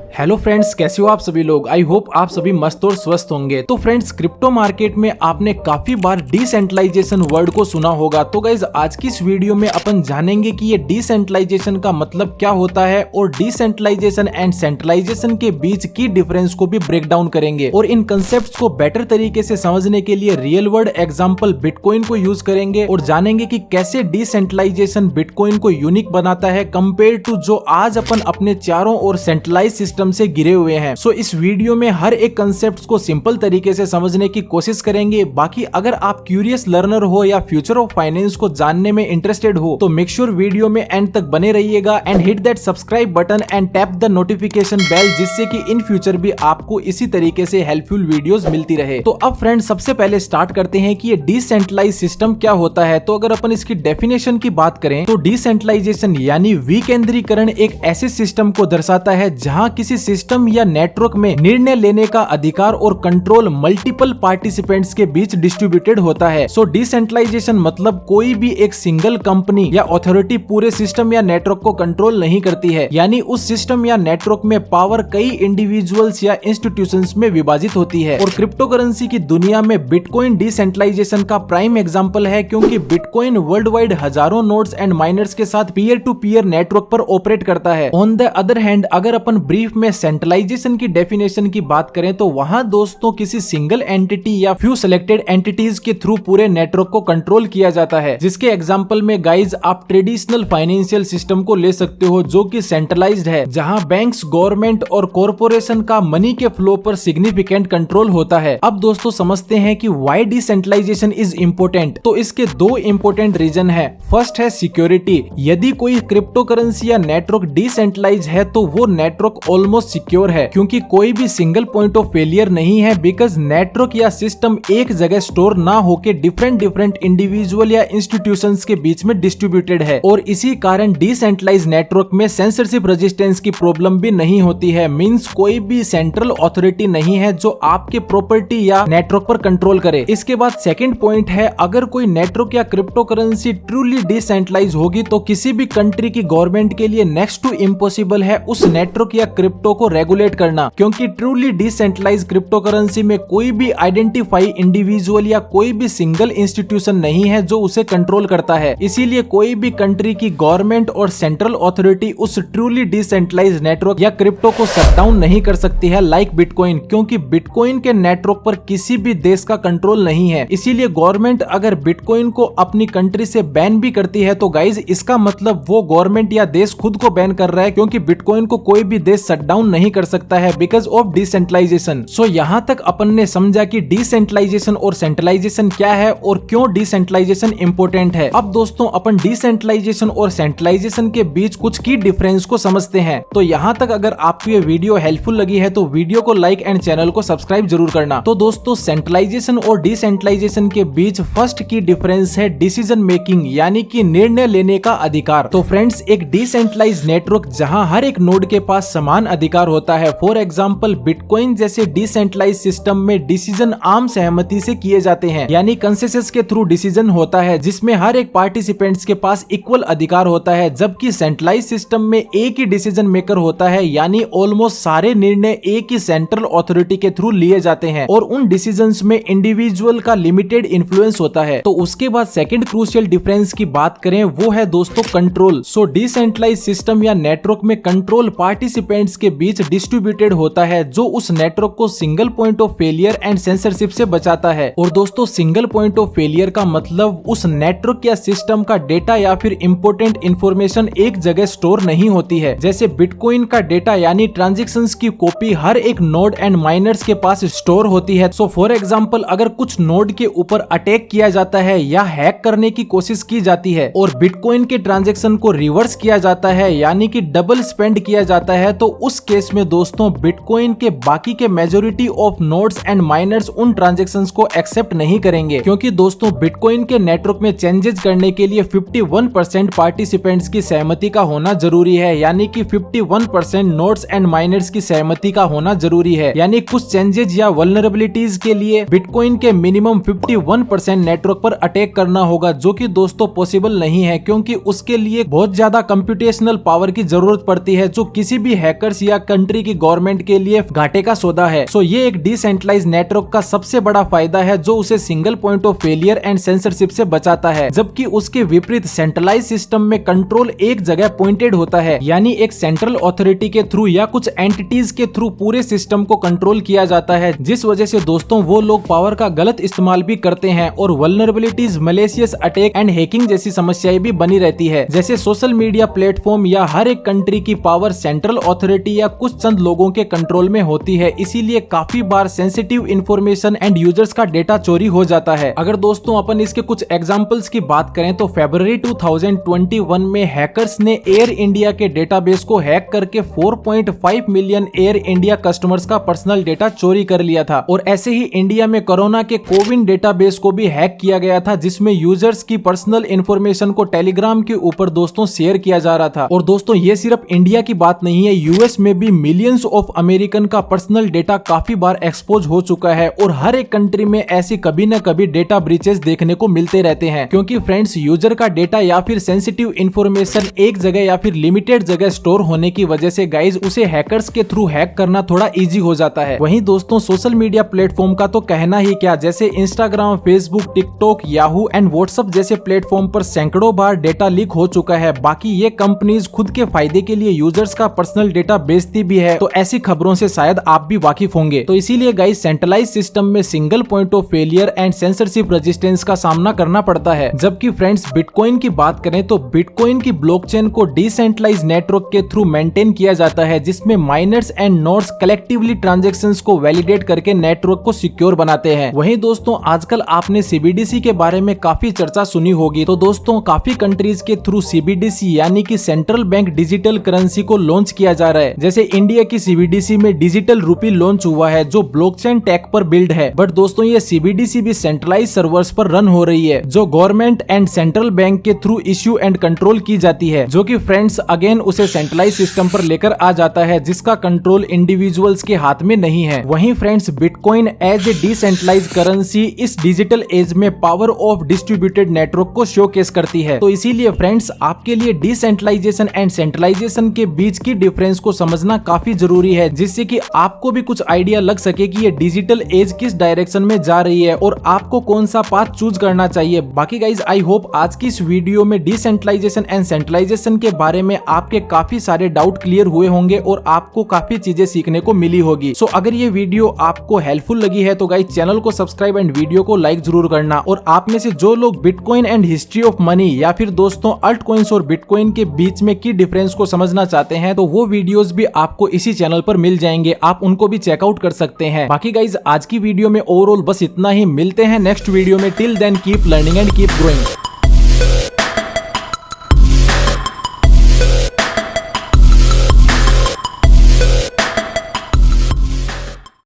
Hello friends, कैसे हो आप सभी लोग। आई होप आप सभी मस्त और स्वस्थ होंगे। तो फ्रेंड्स, क्रिप्टो मार्केट में आपने काफी बार डिसेंट्रलाइजेशन वर्ड को सुना होगा। तो गाइज आज की इस वीडियो में अपन जानेंगे कि ये डिसेंट्रलाइजेशन का मतलब क्या होता है और डिसेंट्रलाइजेशन एंड सेंट्रलाइजेशन के बीच की डिफरेंस को भी ब्रेक डाउन करेंगे और इन कंसेप्ट को बेटर तरीके से समझने के लिए रियल वर्ल्ड एग्जाम्पल बिटकॉइन को यूज करेंगे और जानेंगे कि कैसे डिसेंट्रलाइजेशन बिटकॉइन को यूनिक बनाता है कंपेयर टू जो आज अपन अपने चारों ओर सेंट्रलाइज सिस्टम से गिरे हुए हैं। सो इस वीडियो में हर एक कंसेप्ट को सिंपल तरीके से समझने की कोशिश करेंगे। बाकी अगर आप क्यूरियस लर्नर हो या फ्यूचर ऑफ फाइनेंस को जानने में इंटरेस्टेड हो तो मेक श्योर वीडियो में एंड तक बने रहिएगा and hit that subscribe button and tap the notification bell, जिससे कि इन फ्यूचर भी आपको इसी तरीके से हेल्पफुल वीडियोस मिलती रहे। तो अब फ्रेंड्स, सबसे पहले स्टार्ट करते हैं कि ये डिसेंट्रलाइज सिस्टम क्या होता है। तो अगर अपन इसकी डेफिनेशन की बात करें तो डिसेंट्रलाइजेशन यानी विकेंद्रीकरण एक ऐसे सिस्टम को दर्शाता है जहां किसी सिस्टम या नेटवर्क में निर्णय लेने का अधिकार और कंट्रोल मल्टीपल पार्टिसिपेंट्स के बीच डिस्ट्रीब्यूटेड होता है। सो डिसेंट्रलाइजेशन मतलब कोई भी एक सिंगल कंपनी या अथॉरिटी पूरे सिस्टम या नेटवर्क को कंट्रोल नहीं करती है, यानी उस सिस्टम या नेटवर्क में पावर कई इंडिविजुअल्स या इंस्टीट्यूशंस में विभाजित होती है। और क्रिप्टो करेंसी की दुनिया में बिटकॉइन डिसेंट्रलाइजेशन का प्राइम एग्जांपल है, क्योंकि बिटकॉइन वर्ल्ड वाइड हजारों नोड्स एंड माइनर्स के साथ पीयर टू पीयर नेटवर्क पर ऑपरेट करता है। ऑन द अदर हैंड, अगर अपन ब्रीफ में सेंट्रलाइजेशन की डेफिनेशन की बात करें तो वहां दोस्तों किसी सिंगल एंटिटी या फ्यू सिलेक्टेड एंटिटीज के थ्रू पूरे नेटवर्क को कंट्रोल किया जाता है। जिसके एग्जांपल में गाइज आप ट्रेडिशनल फाइनेंशियल सिस्टम को ले सकते हो जो कि सेंट्रलाइज्ड है, जहां बैंक्स, गवर्नमेंट और कॉर्पोरेशन का मनी के फ्लो पर सिग्निफिकेंट कंट्रोल होता है। अब दोस्तों समझते हैं कि व्हाई डिसेंट्रलाइजेशन इज इम्पोर्टेंट। तो इसके दो इम्पोर्टेंट रीजन है। फर्स्ट है सिक्योरिटी। यदि कोई क्रिप्टो करेंसी या नेटवर्क डिसेंट्रलाइज है तो वो नेटवर्क ऑलमोस्ट सिक्योर है, क्योंकि कोई भी सिंगल पॉइंट ऑफ फेलियर नहीं है, बिकॉज नेटवर्क या सिस्टम एक जगह स्टोर ना होके डिफरेंट इंडिविजुअल या इंस्टीट्यूशंस के बीच में डिस्ट्रीब्यूटेड है। और इसी कारण डिसेंट्रलाइज नेटवर्क में सेंसरशिप रेजिस्टेंस की प्रॉब्लम भी नहीं होती है। मींस कोई भी सेंट्रल अथॉरिटी नहीं है जो आपके प्रॉपर्टी या नेटवर्क पर कंट्रोल करे। इसके बाद सेकंड पॉइंट है, अगर कोई नेटवर्क या क्रिप्टो करेंसी ट्रूली डिसेंट्रलाइज होगी तो किसी भी कंट्री की गवर्नमेंट के लिए नेक्स्ट टू इम्पॉसिबल है उस नेटवर्क या क्रिप्टो को रेगुलेट करना, क्योंकि ट्रूली डिसेंट्रलाइज क्रिप्टो करेंसी में कोई भी आइडेंटिफाई इंडिविजुअल या कोई भी सिंगल इंस्टीट्यूशन नहीं है जो उसे कंट्रोल करता है। इसीलिए कोई भी कंट्री की गवर्नमेंट और सेंट्रल अथॉरिटी उस ट्रूली डिसेंट्रलाइज नेटवर्क या क्रिप्टो को शट डाउन नहीं कर सकती है लाइक बिटकॉइन, क्योंकि बिटकॉइन के नेटवर्क पर किसी भी देश का कंट्रोल नहीं है। इसीलिए गवर्नमेंट अगर बिटकॉइन को अपनी कंट्री से बैन भी करती है तो गाइज इसका मतलब वो गवर्नमेंट या देश खुद को बैन कर रहा है, क्योंकि बिटकॉइन को कोई भी देश शट डाउन नहीं कर सकता है बिकॉज ऑफ डिसेंट्रलाइजेशन। सो यहाँ तक अपन ने समझा कि डिसेंट्रलाइजेशन और सेंट्रलाइजेशन क्या है और क्यों डिसेंट्रलाइजेशन इंपॉर्टेंट है। अब दोस्तों अपन डिसेंट्रलाइजेशन और सेंट्रलाइजेशन के बीच कुछ की डिफरेंस को समझते हैं। तो यहाँ तक अगर आपको ये वीडियो हेल्पफुल लगी है तो वीडियो को लाइक एंड चैनल को सब्सक्राइब जरूर करना। तो दोस्तों सेंट्रलाइजेशन और डिसेंट्रलाइजेशन के बीच फर्स्ट की डिफरेंस है डिसीजन मेकिंग, यानी कि निर्णय लेने का अधिकार। तो फ्रेंड्स, एक डिसेंट्रलाइज नेटवर्क जहाँ हर एक नोड के पास समान अधिकार होता है। फॉर एग्जांपल बिटकॉइन जैसे डिसेंट्रलाइज सिस्टम में डिसीजन आम सहमति से किए जाते हैं, यानी कंसेंसस के थ्रू डिसीजन होता है जिसमें हर एक पार्टिसिपेंट्स के पास इक्वल अधिकार होता है। जबकि सेंट्रलाइज सिस्टम में एक ही डिसीजन मेकर होता है, यानी ऑलमोस्ट सारे निर्णय एक ही सेंट्रल अथॉरिटी के थ्रू लिए जाते हैं और उन डिसीजंस में इंडिविजुअल का लिमिटेड इन्फ्लुएंस होता है। तो उसके बाद सेकंड क्रूशियल डिफरेंस की बात करें वो है दोस्तों कंट्रोल। सो डिसेंट्रलाइज सिस्टम या नेटवर्क में कंट्रोल पार्टिसिपेंट्स के बीच डिस्ट्रीब्यूटेड होता है, जो उस नेटवर्क को single point of failure and censorship से बचाता है। और दोस्तों सिंगल पॉइंट ऑफ फेलियर का मतलब उस नेटवर्क या सिस्टम का डेटा या फिर इंपोर्टेंट इंफॉर्मेशन एक जगह स्टोर नहीं होती है। जैसे बिटकॉइन का डेटा यानी ट्रांजैक्शंस की कॉपी हर एक नोड एंड माइनर्स के पास स्टोर होती है। सो फॉर एग्जांपल अगर कुछ नोड के ऊपर अटैक किया जाता है या हैक करने की कोशिश की जाती है और बिटकॉइन के ट्रांजैक्शन को रिवर्स किया जाता है, यानी कि डबल स्पेंड किया जाता है, तो उस केस में दोस्तों बिटकॉइन के बाकी के majority of nodes and miners उन ट्रांजैक्शंस को एक्सेप्ट नहीं करेंगे, क्योंकि दोस्तों बिटकॉइन के नेटवर्क में चेंजेस करने के लिए 51% पार्टिसिपेंट्स की सहमति का होना जरूरी है, यानी कि 51% नोड्स एंड माइनर्स की सहमति का होना जरूरी है। यानी कुछ चेंजेस या वल्नरेबिलिटीज के लिए बिटकॉइन के मिनिमम 51% नेटवर्क पर अटैक करना होगा, जो कि दोस्तों पॉसिबल नहीं है, क्योंकि उसके लिए बहुत ज्यादा कंप्यूटेशनल पावर की जरूरत पड़ती है जो किसी भी हैकर यूजर्स या कंट्री की गवर्नमेंट के लिए घाटे का सौदा है। सो ये एक डिसेंट्रलाइज नेटवर्क का सबसे बड़ा फायदा है जो उसे single point of failure and censorship से बचाता है, जबकि उसके विपरीत सेंट्रलाइज सिस्टम में कंट्रोल एक जगह पॉइंटेड होता है, यानी एक सेंट्रल अथॉरिटी के थ्रू या कुछ एंटिटीज के थ्रू पूरे सिस्टम को कंट्रोल किया जाता है, जिस वजह से दोस्तों वो लोग पावर का गलत इस्तेमाल भी करते हैं और vulnerabilities, malicious attack and hacking जैसी समस्याएं भी बनी रहती है। जैसे सोशल मीडिया प्लेटफॉर्म या हर एक कंट्री की पावर सेंट्रल अथॉरिटी या कुछ चंद लोगों के कंट्रोल में होती है, इसीलिए काफी बार सेंसिटिव इंफॉर्मेशन एंड यूजर्स का डेटा चोरी हो जाता है। अगर दोस्तों अपन इसके कुछ एग्जांपल्स की बात करें तो फरवरी 2021 में हैकर्स ने एयर इंडिया के डेटाबेस को हैक करके 4.5 मिलियन एयर इंडिया कस्टमर्स का पर्सनल डेटा चोरी कर लिया था। और ऐसे ही इंडिया में कोरोना के कोविन डेटाबेस को भी हैक किया गया था, जिसमें यूजर्स की पर्सनल इंफॉर्मेशन को टेलीग्राम के ऊपर दोस्तों शेयर किया जा रहा था। और दोस्तों ये सिर्फ इंडिया की बात नहीं है, यूएस में भी मिलियंस ऑफ अमेरिकन का पर्सनल डेटा काफी बार एक्सपोज हो चुका है और हर एक कंट्री में ऐसी कभी न कभी डेटा ब्रीचेस देखने को मिलते रहते हैं, क्योंकि फ्रेंड्स यूजर का डेटा या फिर सेंसिटिव इंफॉर्मेशन एक जगह या फिर लिमिटेड जगह स्टोर होने की वजह से गाइज उसे हैकर्स के थ्रू हैक करना थोड़ा इजी हो जाता है। वहीं दोस्तों सोशल मीडिया प्लेटफॉर्म का तो कहना ही क्या, जैसे Instagram, Facebook, TikTok, Yahoo and WhatsApp जैसे प्लेटफॉर्म पर सैकड़ों बार डेटा लीक हो चुका है। बाकी ये कंपनीज खुद के फायदे के लिए यूजर्स का पर्सनल डेटा बेचती भी है, तो ऐसी खबरों से शायद आप भी वाकिफ होंगे। तो इसीलिए गाइज सेंट्रलाइज सिस्टम में single point of failure and censorship resistance का सामना करना पड़ता है। जबकि फ्रेंड्स बिटकॉइन की बात करें तो बिटकॉइन की ब्लॉकचेन को डिसेंट्रलाइज नेटवर्क के थ्रू मेंटेन किया जाता है, जिसमें miners and nodes collectively transactions को वैलिडेट करके नेटवर्क को सिक्योर बनाते हैं। वहीं दोस्तों आजकल आपने सीबीडीसी के बारे में काफी चर्चा सुनी होगी। तो दोस्तों काफी कंट्रीज के थ्रू सीबीडीसी यानी कि सेंट्रल बैंक डिजिटल करेंसी को लॉन्च किया जा रहा है। जैसे इंडिया की सीबीडीसी में डिजिटल रूपी लॉन्च हुआ है जो ब्लॉकचेन टेक पर बिल्ड है, बट दोस्तों ये सीबीडीसी भी सेंट्रलाइज सर्वर्स पर रन हो रही है जो गवर्नमेंट एंड सेंट्रल बैंक के थ्रू इश्यू एंड कंट्रोल की जाती है, जो कि फ्रेंड्स अगेन उसे सेंट्रलाइज सिस्टम पर लेकर आ जाता है, जिसका कंट्रोल इंडिविजुअल्स के हाथ में नहीं है। वहीं friends bitcoin as a decentralize currency इस डिजिटल एज में पावर ऑफ डिस्ट्रीब्यूटेड नेटवर्क को शोकेस करती है। तो इसीलिए फ्रेंड्स आपके लिए डिसेंट्रलाइजेशन एंड सेंट्रलाइजेशन के बीच की डिफरेंस को समझना काफी जरूरी है, जिससे कि आपको भी कुछ आइडिया लग सके कि ये डिजिटल एज किस डायरेक्शन में जा रही है और आपको कौन सा पाथ चूज करना चाहिए। बाकी गाइज आई होप आज की इस वीडियो में डिसेंट्रलाइजेशन एंड सेंट्रलाइजेशन के बारे में आपके काफी सारे डाउट क्लियर हुए होंगे और आपको काफी चीजें सीखने को मिली होगी। सो अगर ये वीडियो आपको हेल्पफुल लगी है तो गाइज चैनल को सब्सक्राइब एंड वीडियो को लाइक जरूर करना। और आप में से जो लोग bitcoin and history of money या फिर दोस्तों अल्ट कॉइन्स और बिटकॉइन के बीच में की डिफरेंस को समझना चाहते हैं तो वो वीडियोस भी आपको इसी चैनल पर मिल जाएंगे, आप उनको भी चेकआउट कर सकते हैं। बाकी गाइज आज की वीडियो में ओवरऑल बस इतना ही, मिलते हैं नेक्स्ट वीडियो में। Till then keep learning and keep growing.